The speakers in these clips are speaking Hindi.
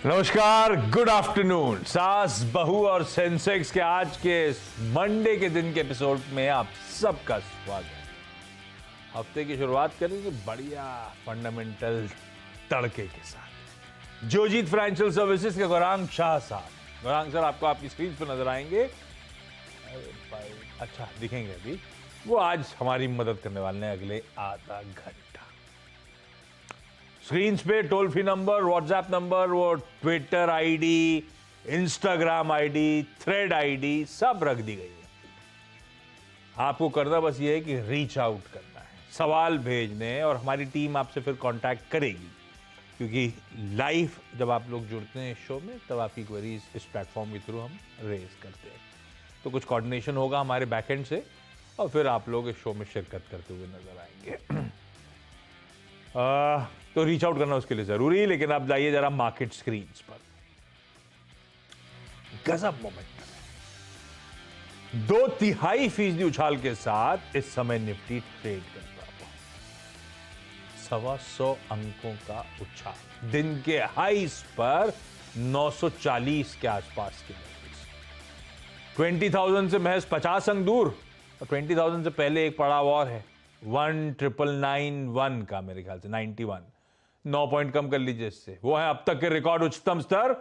नमस्कार, गुड आफ्टरनून। सास बहू और सेंसेक्स के आज के मंडे के दिन के एपिसोड में आप सबका स्वागत है। हफ्ते की शुरुआत करेंगे बढ़िया फंडामेंटल तड़के के साथ। जोजीत फाइनेंशियल सर्विसेज के गौरांग शाह साहब। गौरांग सर आपको आपकी स्क्रीन पर नजर आएंगे। अच्छा दिखेंगे अभी। वो आज हमारी मदद करने वाले हैं अगले आधा घंटा। स्क्रीन पे toll free number, WhatsApp number, वो Twitter ID, Instagram ID, thread ID सब रख दी गई है। आपको करना बस ये है कि रीच आउट करना है, सवाल भेजने, और हमारी टीम आपसे फिर कांटेक्ट करेगी, क्योंकि लाइव जब आप लोग जुड़ते हैं इस शो में तब आपकी क्वेरीज इस प्लेटफॉर्म के थ्रू हम रेज करते हैं। तो कुछ कोऑर्डिनेशन होगा हमारे बैकएंड से और फिर आप लोग इस शो में शिरकत करते हुए नजर आएंगे। तो रीच आउट करना उसके लिए जरूरी है, लेकिन आप जाइए जरा मार्केट स्क्रीन्स पर। गजब मोमेंटम है। 2.5% उछाल के साथ इस समय निफ्टी ट्रेड करता हुआ। 125 अंकों का उछाल, दिन के हाईस पर 940 के आसपास की लेवल्स। 20,000 से महज 50 अंक दूर, और 20,000 से पहले एक पड़ाव और है 19,991 का, मेरे ख्याल से 91, 9 पॉइंट कम कर लीजिए इससे। वो है अब तक के रिकॉर्ड उच्चतम स्तर,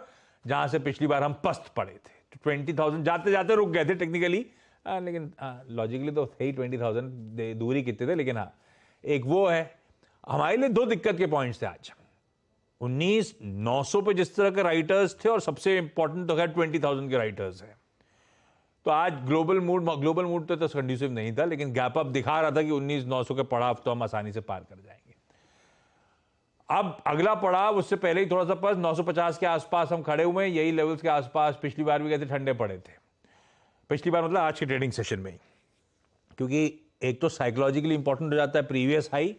जहां से पिछली बार हम पस्त पड़े थे। तो 20,000 जाते जाते रुक गए थे टेक्निकली, लेकिन लॉजिकली तो थे ही 20,000, दूरी कितने थे, लेकिन हाँ एक वो है। हमारे लिए दो दिक्कत के पॉइंट्स थे आज। 19,900 पे जिस तरह के राइटर्स थे, और सबसे इंपॉर्टेंट तो खैर 20,000 के राइटर्स हैं। तो आज ग्लोबल मूड तो कंड्यूसिव नहीं था, लेकिन गैप अप दिखा रहा था कि 19,900 के पड़ाव तो हम आसानी से पार कर जाएंगे। अब अगला पड़ाव, उससे पहले ही थोड़ा सा पस 950 के आसपास हम खड़े हुए हैं। यही लेवल्स के आसपास पिछली बार भी गए थे, ठंडे पड़े थे पिछली बार, मतलब आज के ट्रेडिंग सेशन में ही। क्योंकि एक तो साइकोलॉजिकली इंपॉर्टेंट हो जाता है प्रीवियस हाई,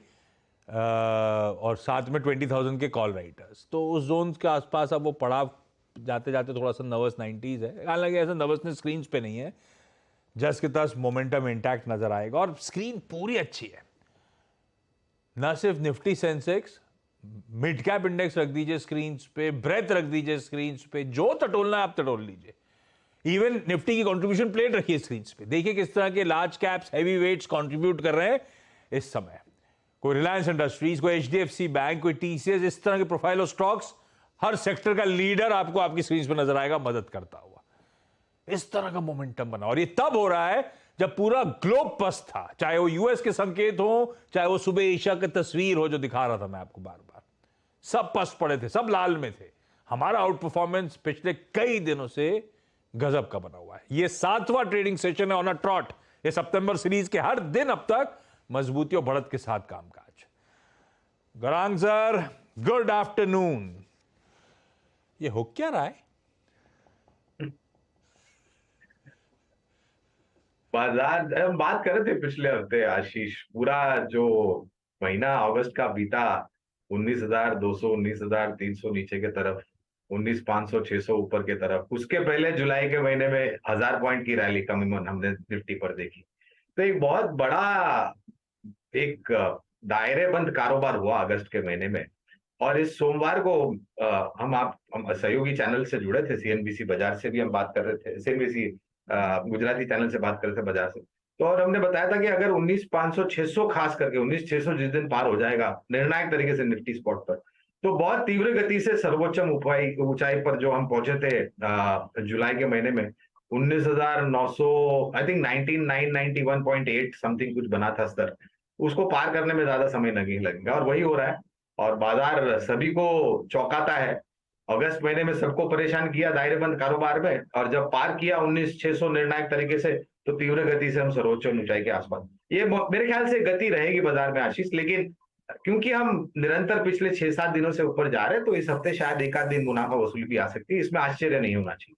और साथ में 20,000 के कॉल राइटर्स। तो उस जोन के आसपास अब वो पड़ाव जाते जाते थोड़ा सा नर्वस 90s है। हालांकि ऐसा नर्वसनेस स्क्रीन पे नहीं है, जस्ट के तस मोमेंटम इंटैक्ट नजर आएगा, और स्क्रीन पूरी अच्छी है। ना सिर्फ Nifty Sensex, mid cap index रख दीजिए स्क्रीन पे, ब्रेथ रख दीजिए स्क्रीन पे, जो टटोलना है आप टटोल लीजिए। इवन निफ्टी की कंट्रीब्यूशन प्लेट रखिए स्क्रीन पे, देखिए किस तरह के large caps, heavy weights contribute कर रहे हैं इस समय। कोई रिलायंस इंडस्ट्रीज, कोई एचडीएफसी बैंक, कोई टीसीएस, इस तरह के प्रोफाइल ऑफ स्टॉक्स, हर सेक्टर का लीडर आपको आपकी स्क्रीन पर नजर आएगा मदद करता हुआ। इस तरह का मोमेंटम बना, और ये तब हो रहा है जब पूरा ग्लोब पस्त था, चाहे वो यूएस के संकेत हो, चाहे वो सुबह एशिया की तस्वीर हो जो दिखा रहा था मैं आपको बार बार। सब पस्त पड़े थे, सब लाल में थे। हमारा आउट परफॉर्मेंस पिछले कई दिनों से गजब का बना हुआ है। ये 7वां ट्रेडिंग सेशन है ऑन अ ट्रॉट, ये सितंबर सीरीज के हर दिन अब तक मजबूती और बढ़त के साथ कामकाज। Gaurang sir, good afternoon. ये हो क्या रहा है? बाजार हम बात कर रहे थे पिछले हफ्ते आशीष, पूरा जो महीना अगस्त का बीता 19,200, 19,300 नीचे के तरफ, 19,500, 600 ऊपर के तरफ। उसके पहले जुलाई के महीने में 1,000 पॉइंट की रैली कम हमने निफ्टी पर देखी। तो एक बहुत बड़ा एक दायरेबंद कारोबार हुआ अगस्त के महीने में। और इस सोमवार को हम सहयोगी चैनल से जुड़े थे, सीएनबीसी बाजार से भी हम बात कर रहे थे, सीएनबीसी गुजराती चैनल से बात कर रहे थे बाजार से। तो और हमने बताया था कि अगर 19,500, 600, खास करके 19,600 जिस दिन पार हो जाएगा निर्णायक तरीके से निफ्टी स्पॉट पर, तो बहुत तीव्र गति से सर्वोच्चम ऊंचाई पर जो हम पहुंचे थे जुलाई के महीने में, 19,900, आई थिंक 19,991.8 समथिंग कुछ बना था स्तर, उसको पार करने में ज्यादा समय नहीं लगेगा, और वही हो रहा है। और बाजार सभी को चौंकाता है। अगस्त महीने में सबको परेशान किया दायरेबंद कारोबार में, और जब पार किया 19,600 निर्णायक तरीके से, तो तीव्र गति से हम सर्वोच्च ऊंचाई के आसपास। ये मेरे ख्याल से गति रहेगी बाजार में आशीष, लेकिन क्योंकि हम निरंतर पिछले 6-7 दिनों से ऊपर जा रहे हैं, तो इस हफ्ते शायद एक आध दिन मुनाफा वसूली भी आ सकती है, इसमें आश्चर्य नहीं होना चाहिए।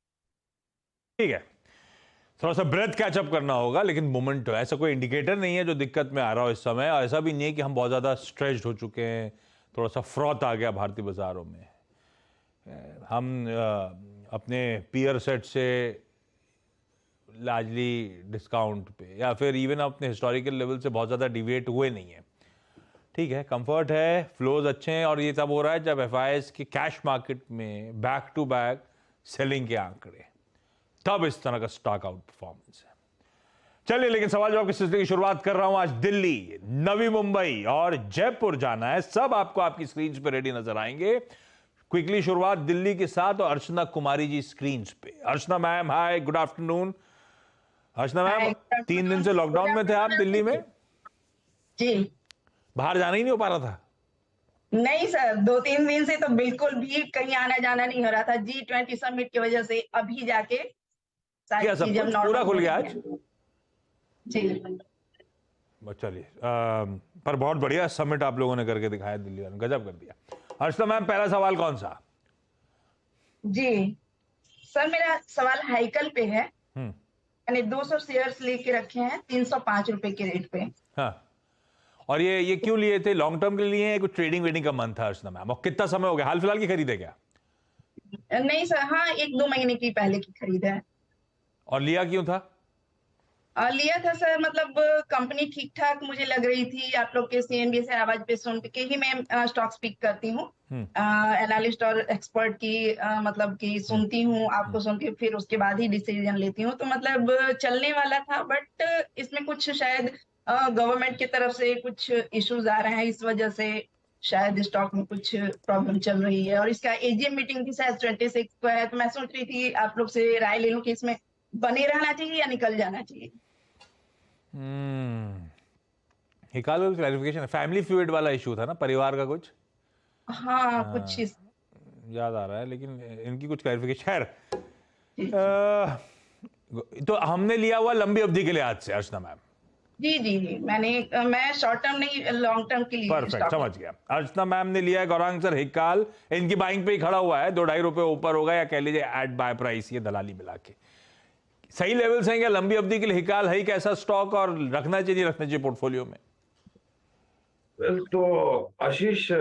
ठीक है, थोड़ा सा ब्रेथ कैचअप करना होगा, लेकिन मोमेंट तो ऐसा कोई इंडिकेटर नहीं है जो दिक्कत में आ रहा हो इस समय। और ऐसा भी नहीं है कि हम बहुत ज़्यादा स्ट्रेस्ड हो चुके हैं, थोड़ा सा फ्रॉथ आ गया भारतीय बाजारों में। हम अपने पीयर सेट से लार्जली डिस्काउंट पे, या फिर इवन अपने हिस्टोरिकल लेवल से बहुत ज़्यादा डिविएट हुए नहीं है। ठीक है, कंफर्ट है, फ्लोज अच्छे हैं, और ये तब हो रहा है जब एफआईआईज के कैश मार्केट में बैक टू बैक सेलिंग के आंकड़े, तब इस तरह का स्टॉक आउट परफॉर्मेंस है। चलिए, लेकिन सवाल जवाब के सिलसिले की शुरुआत कर रहा हूं। आज दिल्ली, नवी मुंबई और जयपुर जाना है, सब आपको आपकी स्क्रीन पे रेडी नजर आएंगे। क्विकली शुरुआत दिल्ली के साथ, और अर्चना कुमारी जी स्क्रीन पे। अर्चना मैम, हाय, गुड आफ्टरनून। अर्चना मैम, 3 दिन से लॉकडाउन में थे आप दिल्ली में? जी बाहर जाना ही नहीं हो पा रहा था? नहीं सर, 2-3 दिन से तो बिल्कुल भी कहीं आना जाना नहीं हो रहा था। G20 समिट की वजह से अभी जाके सारी क्या सब चीजें कुछ नॉर्मल पूरा खुल हो गया रही आज? हैं। जी चलिए, पर बहुत बढ़िया समिट आप लोगों ने करके दिखाया, दिल्ली वालों ने गजब कर दिया। अर्चना मैम, पहला सवाल कौन सा? जी सर, मेरा सवाल हाइकल पे है। मैंने 200 शेयर्स लेके रखे हैं 305 रुपए के रेट पे। हाँ, और ये क्यों लिए थे? लॉन्ग टर्म के लिए हैं, कुछ ट्रेडिंग वेडिंग का मन था अर्चना मैम? और कितना समय हो गया, हाल फिलहाल की खरीद है क्या? नहीं सर, हाँ 1-2 महीने की पहले की खरीद है। और लिया क्यों था? लिया था सर, मतलब कंपनी ठीक ठाक मुझे लग रही थी। आप लोग के CNBC से आवाज पे सुन के ही मैं स्टॉक पिक करती हूँ, एनालिस्ट और एक्सपर्ट की मतलब कि सुनती हूँ, आपको सुनती हूँ, फिर उसके बाद ही डिसीजन लेती हूँ। तो मतलब चलने वाला था, बट इसमें कुछ शायद गवर्नमेंट की तरफ से कुछ इश्यूज आ रहे हैं, इस वजह से शायद स्टॉक में कुछ प्रॉब्लम चल रही है। और इसका AGM मीटिंग भी शायद 26 को है, तो मैं सोच रही थी आप लोग से राय ले लूं कि इसमें बने रहना चाहिए या निकल जाना चाहिए। हिकालो क्लैरिफिकेशन है, फैमिली फ्यूड वाला इशू था ना, परिवार का कुछ? हाँ कुछ याद आ रहा है, लेकिन इनकी कुछ क्लैरिफिकेशन। खैर, जी तो हमने लिया हुआ लंबी अवधि के लिए आज से, अर्चना मैम? जी जी जी, मैं शॉर्ट टर्म नहीं लॉन्ग टर्म के लिए परफेक्ट, स्टॉक। समझ गया। अर्चना मैम ने लिया है गौरांग सर हिकाल, इनकी बाइंग पे ही खड़ा हुआ है, 2-2.5 रुपए ऊपर होगा, या कह लीजिए एट बाय प्राइस, ये दलाली मिला के सही लेवल्स हैं क्या लंबी अवधि के लिए? हिकाल है कैसा स्टॉक, और रखना चाहिए नहीं रखना चाहिए पोर्टफोलियो में? तो आशीष,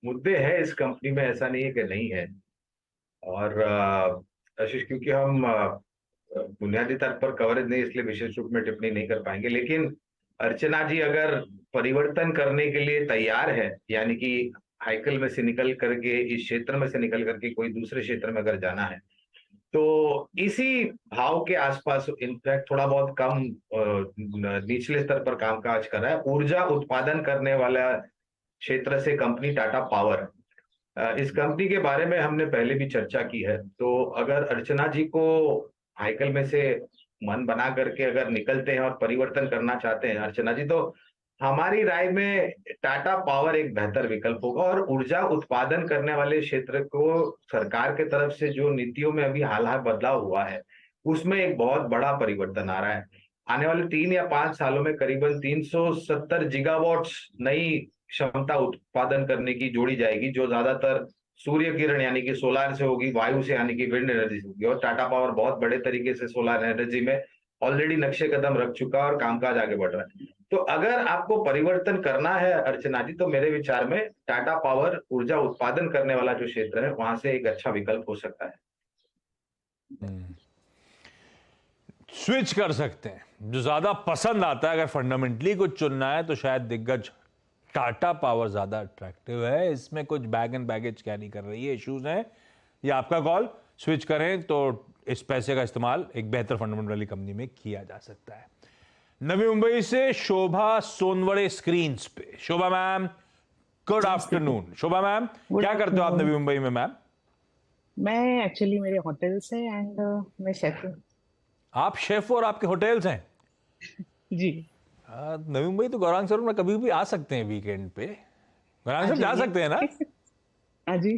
मुद्दे हैं इस कंपनी में, ऐसा नहीं है कि नहीं है। और आशीष, क्योंकि हम बुनियादी तौर पर कवरेज नहीं, इसलिए विशेष रूप में टिप्पणी नहीं कर पाएंगे। लेकिन अर्चना जी अगर परिवर्तन करने के लिए तैयार है, यानी कि हाइकल में से निकल करके, इस क्षेत्र में से निकल करके कोई दूसरे क्षेत्र में अगर जाना है, तो इसी भाव के आसपास, इनफैक्ट थोड़ा बहुत कम निचले स्तर पर कामकाज कर रहा है, ऊर्जा उत्पादन करने वाला क्षेत्र से कंपनी टाटा पावर। इस कंपनी के बारे में हमने पहले भी चर्चा की है। तो अगर अर्चना जी को हाइकल में से मन बना करके अगर निकलते हैं और परिवर्तन करना चाहते हैं अर्चना जी, तो हमारी राय में टाटा पावर एक बेहतर विकल्प होगा। और ऊर्जा उत्पादन करने वाले क्षेत्र को सरकार के तरफ से जो नीतियों में अभी हाल बदलाव हुआ है, उसमें एक बहुत बड़ा परिवर्तन आ रहा है। आने वाले 3 या 5 सालों में करीबन 370 गीगावाट्स नई क्षमता उत्पादन करने की जोड़ी जाएगी, जो ज्यादातर सूर्य किरण यानी कि सोलर से होगी, वायु से यानी कि विंड एनर्जी से होगी। और टाटा पावर बहुत बड़े तरीके से सोलर एनर्जी में ऑलरेडी नक्शे कदम रख चुका है और कामकाज आगे बढ़ रहा है। तो अगर आपको परिवर्तन करना है अर्चना जी, तो मेरे विचार में टाटा पावर ऊर्जा उत्पादन करने वाला जो क्षेत्र है, वहां से एक अच्छा विकल्प हो सकता है। स्विच कर सकते हैं, जो ज्यादा पसंद आता है। अगर फंडामेंटली कुछ चुनना है तो शायद दिग्गज टाटा पावर ज्यादा अट्रैक्टिव है। इसमें कुछ बैग एंड बैगेज कैरी कर रही है, इश्यूज हैं, ये आपका कॉल। स्विच करें तो इस पैसे का इस्तेमाल एक बेहतर फंडामेंटल वाली कंपनी में किया जा सकता है। नवी मुंबई से शोभा सोनवड़े स्क्रीन पे। शोभा मैम, गुड आफ्टरनून। शोभा मैम, क्या करते हो आप नवी मुंबई में मैम? मैं एक्चुअली मेरे होटल्स है एंड मैं शेफ हूँ। आप शेफ और आपके होटल्स हैं? जी नवी मुंबई तो गौरांग सरोवर में कभी भी आ सकते हैं वीकेंड पे। गौरांग सरोवर जा सकते हैं ना? हाँ जी।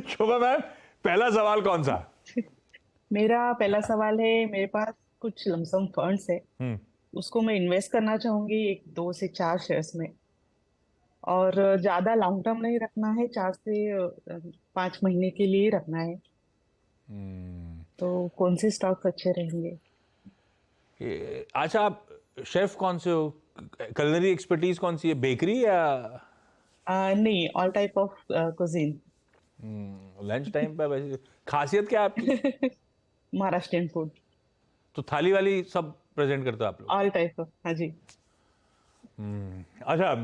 शोभा मैम, पहला सवाल कौन सा? मेरा पहला सवाल है, मेरे पास कुछ लमसम फंड्स है, उसको मैं इन्वेस्ट करना चाहूंगी 2 से 4 शेयर्स में, और ज्यादा लॉन्ग टर्म नहीं रखना है, 4 से 5 महीने के लिए रखना है। तो कौन से स्टॉक्स अच्छे रहेंगे? अच्छा, आप शेफ कौन से हो? कुलिनरी एक्सपर्टीज कौन सी है, बेकरी या? नहीं, all type of cuisine. Lunch time पे वैसे खासियत क्या है आपकी? महाराष्ट्रियन फूड। तो थाली वाली सब प्रेजेंट करते हो आप लोग? ऑल टाइप ऑफ, हाँ जी। अच्छा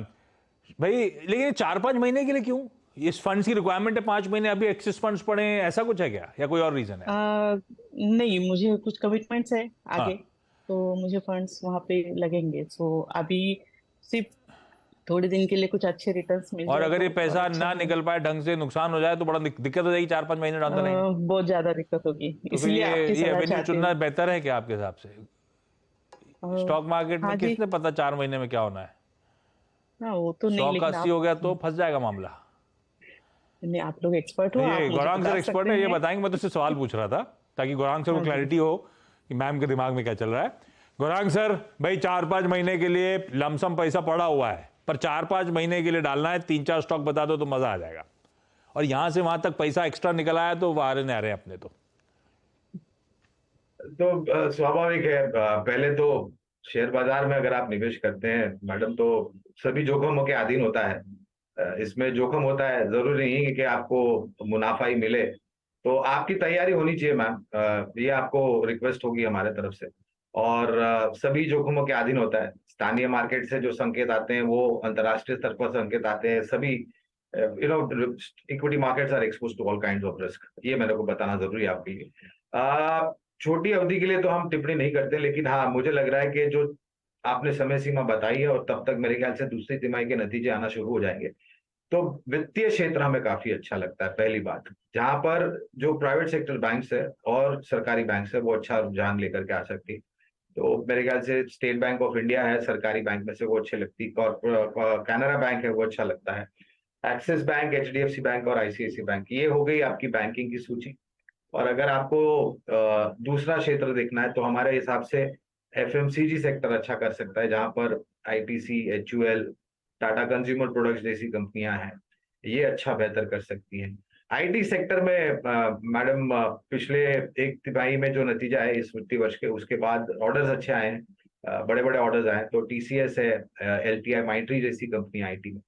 भाई, लेकिन ये 4-5 महीने के लिए क्यों? इस फंड्स की रिक्वायरमेंट है 5 महीने, अभी एक्सेस फंड्स पड़े हैं, ऐसा कुछ है क्या, या कोई और रीजन है? नहीं, मुझे कुछ कमिटमेंट्स है आगे, हाँ, तो मुझे फंड्स वहां पे लगेंगे। सो अभी सिर्फ थोड़े दिन के लिए कुछ अच्छे रिटर्न्स मिल और जाए अगर ये तो पैसा अच्छा ना है। निकल पाए ढंग से, नुकसान हो जाए तो बड़ा दिक्कत हो जाएगी 4-5 महीने डाउन द लाइन। बहुत ज्यादा दिक्कत होगी, तो फिर इसलिए आपकी ये सलाह एवेन्यू चाहती चुनना हूँ। बेहतर है क्या आपके हिसाब से? स्टॉक मार्केट हाँ में जी। किसने पता 4 महीने में क्या होना है? हाँ, वो तो नहीं, 100 का लेकिन 80 आप, हो गया तो फंस जाएगा मामला। नहीं, आप लोग एक्सपर्ट हो, आप ये मुझे गौरांग सर बता एक्सपर्ट सकते है, ये हैं। बताएंगे। मैं तो सिर्फ सवाल पूछ रहा था ताकि गौरांग सर को हाँ जी। क्लैरिटी हो कि मैम के दिमाग में क्या चल रहा है। गौरांग सर भाई, 4-5 महीने के लिए लमसम पैसा पड़ा हुआ है, पर 4-5 महीने के लिए डालना है, 3-4 स्टॉक बता दो तो मजा आ जाएगा। और यहां से वहां तक पैसा एक्स्ट्रा निकल आया तो वो आ रहे अपने तो। स्वाभाविक है, पहले तो शेयर बाजार में अगर आप निवेश करते हैं मैडम, तो सभी जोखिमों के अधीन होता है। इसमें जोखिम होता है, जरूरी नहीं है कि आपको मुनाफा ही मिले। तो आपकी तैयारी होनी चाहिए मैम, ये आपको रिक्वेस्ट होगी हमारे तरफ से। और सभी जोखिमों के अधीन होता है। स्थानीय मार्केट से जो संकेत आते हैं वो अंतर्राष्ट्रीय स्तर पर संकेत आते हैं। सभी equity markets are expose to all kind of risk, ये मेरे को बताना जरूरी है आपके लिए। छोटी अवधि के लिए तो हम टिप्पणी नहीं करते, लेकिन हाँ, मुझे लग रहा है कि जो आपने समय सीमा बताई है और तब तक मेरे ख्याल से दूसरी तिमाही के नतीजे आना शुरू हो जाएंगे, तो वित्तीय क्षेत्र हमें काफी अच्छा लगता है। पहली बात, जहां पर जो प्राइवेट सेक्टर बैंक्स है और सरकारी बैंक्स है वो अच्छा रुझान लेकर के आ सकती है। तो मेरे ख्याल से स्टेट बैंक ऑफ इंडिया है सरकारी बैंक में से, वो अच्छी लगती। कैनरा बैंक है वो अच्छा लगता है। एक्सिस बैंक, एचडीएफसी बैंक और आईसीआईसी बैंक, ये हो गई आपकी बैंकिंग की सूची। और अगर आपको दूसरा क्षेत्र देखना है तो हमारे हिसाब से एफएमसीजी सेक्टर अच्छा कर सकता है, जहां पर ITC, HUL, Tata consumer products जैसी कंपनियां हैं, ये अच्छा बेहतर कर सकती हैं। आईटी सेक्टर में मैडम, पिछले एक तिमाही में जो नतीजा है इस वित्तीय वर्ष के, उसके बाद ऑर्डर्स अच्छे आए हैं, बड़े बड़े ऑर्डर्स आए हैं। तो टीसीएस है, एलटीआई, माइंट्री जैसी कंपनी आईटी में,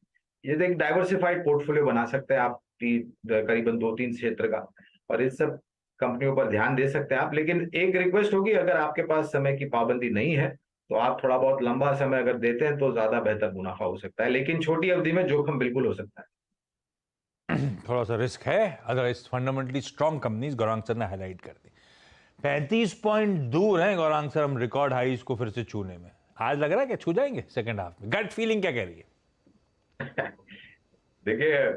ये एक डाइवर्सिफाइड पोर्टफोलियो बना सकते हैं आप, करीबन 2-3 क्षेत्र का, और इन सब कंपनियों पर ध्यान दे सकते हैं आप। लेकिन एक रिक्वेस्ट होगी, अगर आपके पास समय की पाबंदी नहीं है तो आप थोड़ा बहुत लंबा समय अगर देते हैं तो ज्यादा बेहतर मुनाफा हो सकता है, लेकिन छोटी अवधि में जोखिम बिल्कुल हो सकता है। थोड़ा सा रिस्क है, otherwise fundamentally strong companies Gaurang sir ने हाईलाइट कर दी। 35 पॉइंट दूर हैं गौरांग सर हम रिकॉर्ड हाईज को फिर से छूने में। आज लग रहा है कि छू जाएंगे सेकंड हाफ में? गट फीलिंग क्या कह रही है? देखिए,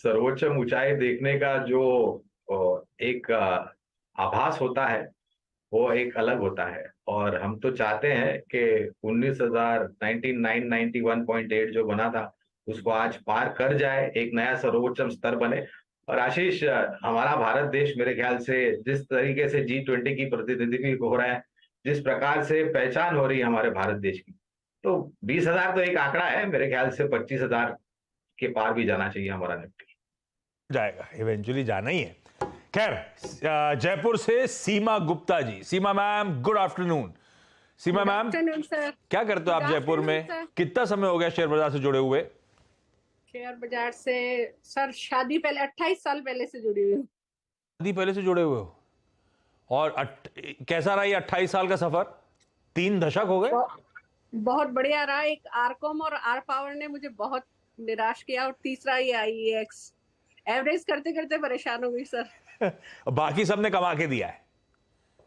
सर्वोच्च ऊंचाई देखने का जो एक आभास होता है वो एक अलग होता है, और हम तो चाहते हैं कि 19,991.8 जो बना था उसको आज पार कर जाए, एक नया सर्वोच्चम स्तर बने। और आशीष, हमारा भारत देश मेरे ख्याल से जिस तरीके से G20 की प्रतिनिधि हो रहा है, जिस प्रकार से पहचान हो रही है हमारे भारत देश की, तो 20,000 तो एक आंकड़ा है, मेरे ख्याल से 25,000 के पार भी जाना चाहिए हमारा निफ्टी। जाएगा, इवेंचुअली जाना ही है। खैर, जयपुर से सीमा गुप्ता जी। सीमा मैम, गुड आफ्टरनून। सीमा मैम, सर, क्या करते हो आप जयपुर में? सर। कितना समय हो गया शेयर बाजार से जुड़े हुए? शेयर बाजार से सर शादी पहले 28 साल पहले से जुड़ी हुई हूँ। शादी पहले से जुड़े हुए हो? और कैसा रहा ये 28 साल का सफर? 3 दशक हो गए। बहुत बढ़िया रहा। एक आरकॉम और आर पावर ने मुझे बहुत निराश किया, और तीसरा ये आईईएक्स। एवरेज करते करते परेशान हो गई सर। बाकी सबने कमा के दिया है।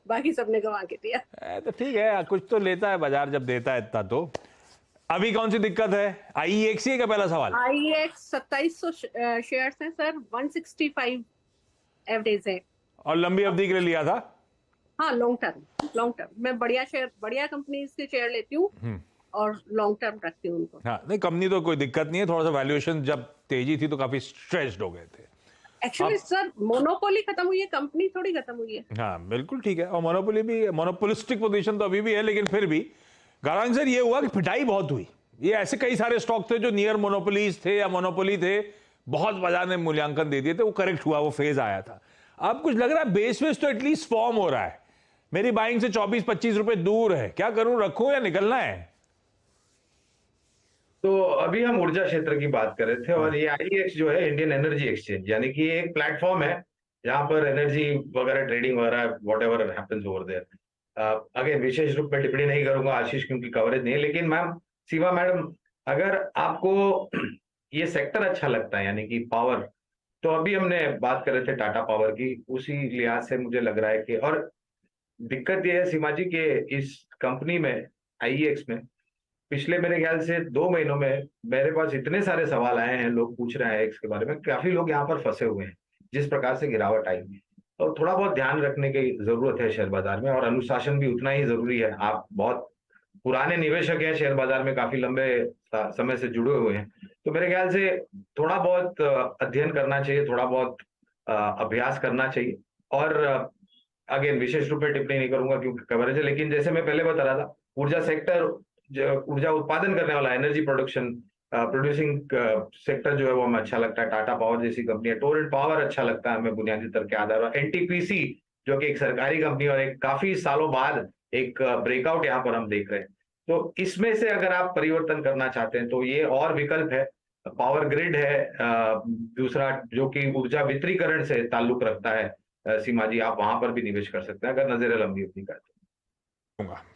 बाकी सबने कमा के दिया। तो ठीक है, कुछ तो लेता है बाजार जब देता है इतना। तो अभी कौन सी दिक्कत है? आईईएक्स ही का पहला सवाल। आईईएक्स 2700 शेयर्स हैं सर, 165 एवरेज है। और लंबी अवधि के लिए लिया था? हाँ, लॉन्ग टर्म। मैं बढ़िया कंपनीज के शेयर लेती हूँ और लॉन्ग टर्म रखती हूँ उनको। हाँ, नहीं कंपनी तो कोई दिक्कत नहीं है, थोड़ा सा वैल्यूएशन जब तेजी थी तो काफी स्ट्रेस्ड हो गए थे। एक्चुअली सर, मोनोपोली खत्म हुई है, कंपनी थोड़ी खत्म हुई है। हाँ बिल्कुल ठीक है, और मोनोपोली भी, मोनोपोलिस्टिक पोजीशन तो अभी भी है, लेकिन फिर भी गौरांग सर ये हुआ कि पिटाई बहुत हुई। ये ऐसे कई सारे स्टॉक थे जो नियर मोनोपोलीज थे या मोनोपोली थे, बहुत बाजार ने मूल्यांकन दे दिए थे, वो करेक्ट हुआ, वो फेज आया था। अब कुछ लग रहा है बेस वेस तो एटलीस्ट फॉर्म हो रहा है। मेरी बाइंग से 24-25 रुपए दूर है, क्या करूं, रखूं या निकलना है? तो अभी हम ऊर्जा क्षेत्र की बात कर रहे थे, और ये आईईएक्स जो है इंडियन एनर्जी एक्सचेंज, यानी कि एक प्लेटफॉर्म है जहां पर एनर्जी वगैरह ट्रेडिंग वगैरह whatever happens over there. Again विशेष रूप में टिप्पणी नहीं करूंगा आशीष, क्योंकि कवरेज नहीं है। लेकिन मैम, सीमा मैडम, अगर आपको ये सेक्टर अच्छा लगता है यानी कि पावर, तो अभी हमने बात कर रहे थे टाटा पावर की, उसी लिहाज से मुझे लग रहा है कि, और दिक्कत ये है सीमा जी कि इस कंपनी में, आईईएक्स में, पिछले मेरे ख्याल से 2 महीनों में मेरे पास इतने सारे सवाल आए हैं, लोग पूछ रहे हैं एक्स के बारे में, काफी लोग यहाँ पर फंसे हुए हैं जिस प्रकार से गिरावट आई है। तो थोड़ा बहुत ध्यान रखने की जरूरत है शेयर बाजार में, और अनुशासन भी उतना ही जरूरी है। आप बहुत पुराने निवेशक हैं शेयर बाजार में, काफी लंबे समय से जुड़े हुए हैं, तो मेरे ख्याल से थोड़ा बहुत अध्ययन करना चाहिए, थोड़ा बहुत अभ्यास करना चाहिए। और अगेन विशेष रूप में टिप्पणी नहीं करूंगा क्योंकि कवरेज है, लेकिन जैसे मैं पहले बता रहा था, ऊर्जा सेक्टर, ऊर्जा उत्पादन करने वाला, एनर्जी प्रोडक्शन प्रोड्यूसिंग सेक्टर जो है वो हमें अच्छा लगता है। टाटा पावर जैसी कंपनी है, टोरेंट पावर अच्छा लगता है हमें बुनियादी तौर के आधार पर। एनटीपीसी जो कि एक सरकारी कंपनी और एक काफी सालों बाद एक ब्रेकआउट यहाँ पर हम देख रहे हैं, तो इसमें से अगर आप परिवर्तन करना चाहते हैं तो ये और विकल्प है। पावर ग्रिड है दूसरा, जो कि ऊर्जा वितरीकरण से ताल्लुक रखता है। सीमा जी, आप वहां पर भी निवेश कर सकते हैं अगर नजर लंबी अवधि का।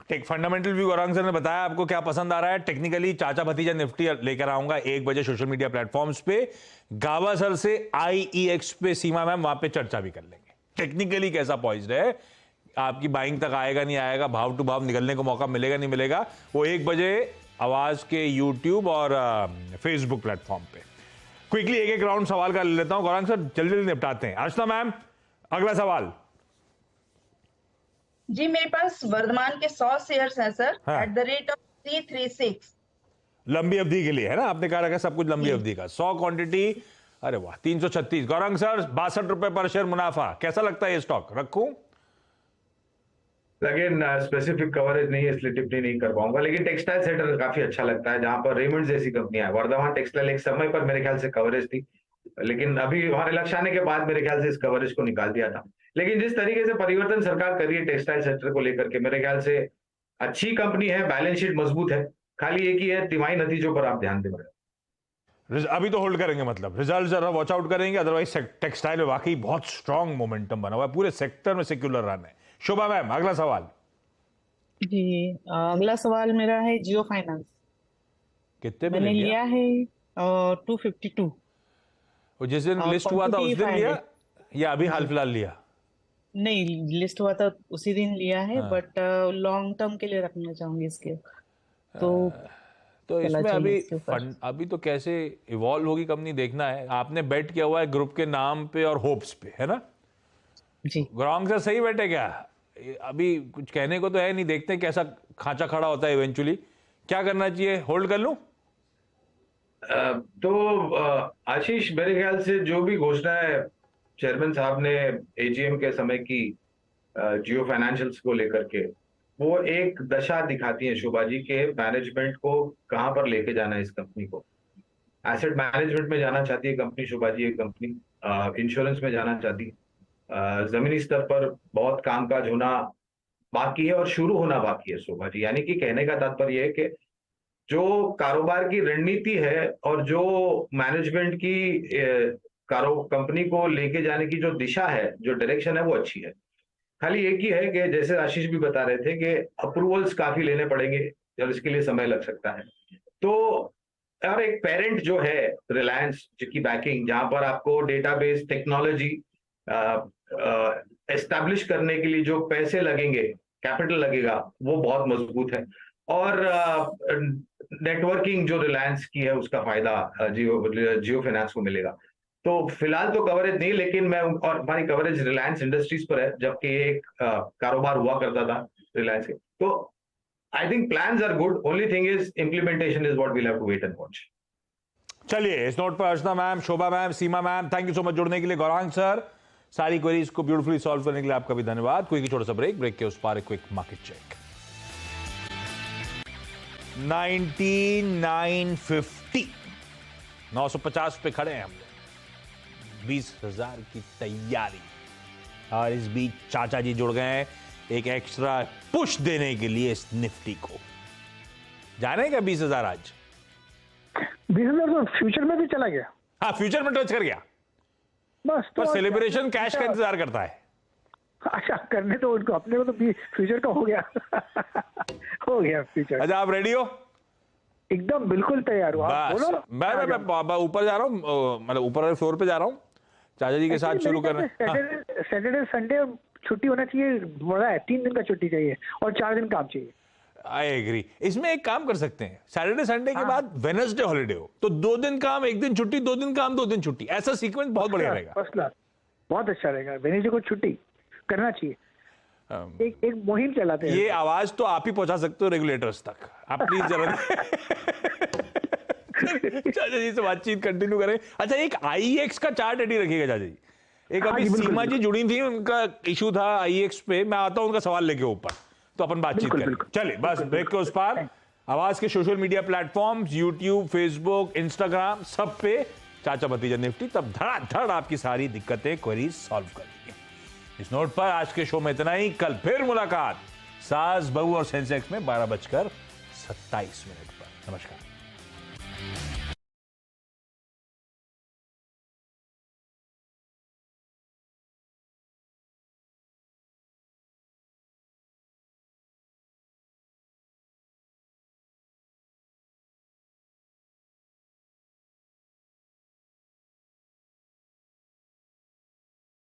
Take fundamental view Gaurang sir ने बताया आपको क्या पसंद आ रहा है। टेक्निकली चाचा भतीजा निफ्टी लेकर आऊंगा 1 बजे सोशल मीडिया प्लेटफॉर्म्स पे। गावा सर से आईईएक्स पे सीमा मैम वहां पे चर्चा भी कर लेंगे, टेक्निकली कैसा पॉइज्ड है, आपकी बाइंग तक आएगा नहीं आएगा, भाव टू भाव निकलने को मौका मिलेगा नहीं मिलेगा, वो 1 बजे आवाज के यूट्यूब और फेसबुक प्लेटफॉर्म पे। क्विकली एक राउंड सवाल कर लेता हूं गौरांग सर, जल्दी जल्दी निपटाते हैं। अर्चना मैम, अगला सवाल। जी, मेरे पास वर्धमान के 100 शेयर्स हैं सर, हाँ। At the rate of 336। लंबी अवधि के लिए है ना, आपने कहा रखा सब कुछ लंबी अवधि का। 100 क्वांटिटी, अरे वाह 336। गौरांग सर 62 रुपए पर शेयर मुनाफा, कैसा लगता है ये स्टॉक, रखूं? अगेन स्पेसिफिक कवरेज नहीं है इसलिए टिप्पणी नहीं कर पाऊंगा, लेकिन टेक्सटाइल सेक्टर काफी अच्छा लगता है जहां पर रेमंड जैसी कंपनियां है। वर्धमान टेक्सटाइल एक समय पर मेरे ख्याल से कवरेज थी, लेकिन अभी हमारे लक्ष्य आने के बाद मेरे ख्याल से इस कवरेज को निकाल दिया था। लेकिन जिस तरीके से परिवर्तन सरकार कर रही है टेक्सटाइल सेक्टर को लेकर के, मेरे ख्याल से अच्छी कंपनी है, बैलेंस शीट मजबूत है, खाली एक ही है तिमाही नतीजों पर आप ध्यान दें। अभी तो होल्ड करेंगे, मतलब रिजल्ट जरा वॉच आउट करेंगे, अदरवाइज टेक्सटाइल में वाकई बहुत स्ट्रांग मोमेंटम बना हुआ है, पूरे सेक्टर में सेक्युलर रन है। शोभा मैम, अगला सवाल। जी, अगला सवाल मेरा है जियो फाइनेंस। कितने में मैंने ले लिया है 252। वो जिस दिन और लिस्ट हुआ था उस दिन 25 लिया या अभी हाल फिलहाल लिया? नहीं, लिस्ट हुआ था उसी दिन लिया है, हाँ। बट लॉन्ग टर्म के लिए रखना चाहूंगी इसके। तो चला इसमें चाहिए अभी इसके ऊपर। अभी तो कैसे इवॉल्व होगी कंपनी देखना है। आपने बेट किया हुआ है ग्रुप के नाम पे और होप्स पे, है ना? जी, गौरांग सर सही बेटे क्या? अभी कुछ कहने को तो है नहीं, देखते हैं कैसा खांचा खड़ा होता है इवेंचुअली। क्या करना चाहिए, होल्ड कर लूं? तो आशीष, मेरे ख्याल से जो भी घोषणा है चेयरमैन साहब ने एजीएम के समय की जियो फाइनेंशियल्स को लेकर के, वो एक दशा दिखाती है शोभा जी के मैनेजमेंट को कहां पर लेके जाना है इस कंपनी को। एसेट मैनेजमेंट में जाना चाहती है कंपनी शोभा जी, एक कंपनी इंश्योरेंस में जाना चाहती है। जमीनी स्तर पर बहुत कामकाज होना बाकी है और शुरू होना बाकी है शोभा जी। यानी कि कहने का तात्पर्य है कि जो कारोबार की रणनीति है और जो मैनेजमेंट की कंपनी को लेके जाने की जो दिशा है, जो डायरेक्शन है, वो अच्छी है। खाली एक ही है कि जैसे आशीष भी बता रहे थे कि अप्रूवल्स काफी लेने पड़ेंगे और इसके लिए समय लग सकता है। तो और एक पेरेंट जो है रिलायंस की बैकिंग, जहां पर आपको डेटाबेस टेक्नोलॉजी एस्टैब्लिश करने के लिए जो पैसे लगेंगे, कैपिटल लगेगा, वो बहुत मजबूत है। और नेटवर्किंग जो रिलायंस की है उसका फायदा जियो फाइनेंस को मिलेगा। तो फिलहाल तो कवरेज नहीं, लेकिन मैं, और हमारी कवरेज रिलायंस इंडस्ट्रीज पर है, जबकि एक कारोबार हुआ करता था रिलायंस के। तो I think plans are good, only thing is implementation is what we'll have to wait and watch. चलिए, इस नोट पर Archana ma'am, Shobha ma'am, Seema ma'am, thank you so much जुड़ने के लिए। गौरांग सर, सारी क्वेरीज को ब्यूटीफुली सॉल्व करने के लिए आपका भी धन्यवाद। कोई छोटा सा ब्रेक के उस पार क्विक मार्केट चेक। 9950 950 पे खड़े हैं हम लोग, 20,000 की तैयारी। और इस बीच चाचा जी जुड़ गए हैं एक एक्स्ट्रा पुश देने के लिए इस निफ्टी को। जाने का 20,000 आज 20,000 तो फ्यूचर में भी चला गया। हाँ, फ्यूचर में टच कर गया, बस पर तो सेलिब्रेशन कैश का इंतजार करता है। अच्छा, करने तो उनको, अपने को तो फ्यूचर का हो गया हो गया फ्यूचर। अच्छा, आप रेडी हो? एकदम बिल्कुल तैयार हूँ, आप बस बोलो। मैं ऊपर जा रहा हूँ, मतलब ऊपर वाले फ्लोर पे जा रहा हूँ, चाचा जी के साथ शुरू करना। सैटरडे संडे छुट्टी होना चाहिए, बड़ा है 3 दिन का छुट्टी चाहिए और 4 दिन काम चाहिए। I agree. इसमें एक काम कर सकते हैं, सैटरडे संडे के बाद वेडनेसडे हॉलीडे हो, तो 2 दिन काम 1 दिन छुट्टी, 2 दिन काम 2 दिन छुट्टी, ऐसा सीक्वेंस बहुत बढ़िया रहेगा। फर्स्ट क्लास, बहुत अच्छा रहेगा। वेडनेसडे को छुट्टी करना चाहिए। एक मुहिम चलाते हैं। ये आवाज तो आप ही पहुंचा सकते हो रेगुलेटर्स तक, आप प्लीज जरा चाचा जी से बातचीत कंटिन्यू करें। अच्छा, एक आईएक्स का चार्ट रेडी रखिएगा चाचा जी। एक हाँ अभी जी, बिल्कुल, सीमा जी जुड़ी थी, उनका इशू था आईएक्स पे, मैं आता हूं उनका सवाल लेके ऊपर, तो अपन बातचीत बिल्कुल, करें। बिल्कुल। चलिए बस ब्रेक के उस पार आवाज के social media platforms, YouTube, Facebook, Instagram, सब पे चाचा भतीजा निफ्टी, तब धड़ाधड़ आपकी सारी दिक्कतें, क्वेरीज सॉल्व कर देंगे। इस नोट पर आज के शो में इतना ही। कल फिर मुलाकात सास बहू और सेंसेक्स में 12:27 पर। नमस्कार।